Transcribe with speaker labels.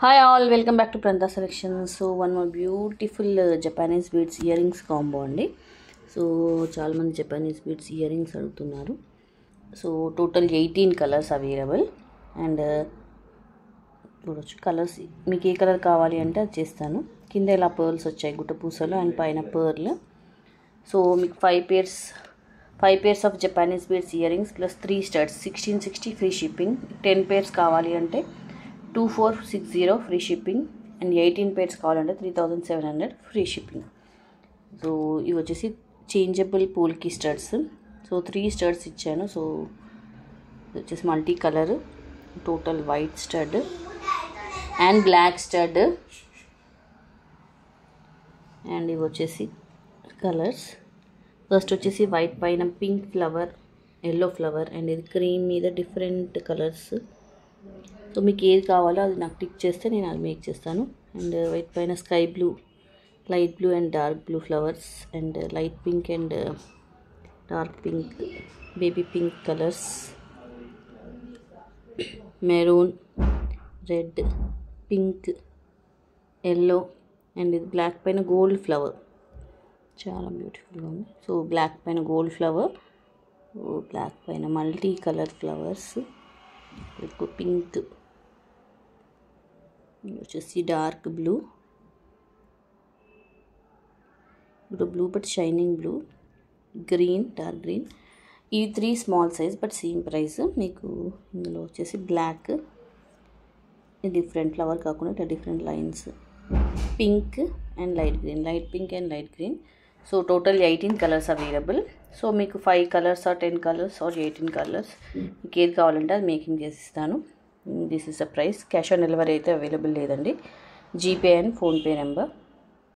Speaker 1: Hi all, welcome back to Pranta Selection. So one more beautiful Japanese beads earrings combo అండి. So చాలా మంది Japanese beads ear rings అడుగుతున్నారు. So total 18 colours available and చూడొచ్చు colours మీకు ఏ colour కావాలి అంటే అది చేస్తాను. కింద ఇలా పర్ల్స్ వచ్చాయి గుట్ట పూసలు అండ్ పైన పర్ల్. సో మీకు 5 pairs of Japanese beads ear rings plus 3 studs 1660 free shipping. 10 pairs కావాలి అంటే 2460 ఫ్రీ షిప్పింగ్ అండ్ 18 pairs కావాలంటే 3700 ఫ్రీ షిప్పింగ్. సో ఇవి వచ్చేసి చేంజబుల్ పూల్కి స్టడ్స్. సో 3 స్టడ్స్ ఇచ్చాను. సో ఇది వచ్చేసి multi colour total white stud and black stud and ఇవి వచ్చేసి కలర్స్. ఫస్ట్ వచ్చేసి వైట్ పైన pink flower, yellow flower and ఇది క్రీమ్ మీద డిఫరెంట్ కలర్స్. సో మీకు ఏది కావాలో అది నాకు టిక్ చేస్తే నేను అది మేక్ చేస్తాను. అండ్ వైట్ పైన sky blue, light blue and dark blue flowers and light pink and dark pink, baby pink colours, maroon, red, pink, yellow and ఇది బ్లాక్ పైన గోల్డ్ ఫ్లవర్, చాలా బ్యూటిఫుల్గా ఉంది. సో బ్లాక్ పైన గోల్డ్ ఫ్లవర్, బ్లాక్ పైన multi colour flowers, pink వచ్చేసి dark blue, ఇప్పుడు blue but shining blue, green, dark green. ఇవి 3 small size but same price. మీకు ఇందులో వచ్చేసి బ్లాక్, డిఫరెంట్ ఫ్లవర్ కాకుండా ఇట్లా different lines, pink and light green, light pink and light green. So total 18 colours available. So మీకు 5 colours or 10 colours or 18 colours మీకు ఏది కావాలంటే అది మేకింగ్ చేసి ఇస్తాను. This is a price. Cash on delivery అయితే అవైలబుల్ లేదండి. GPay and PhonePe number.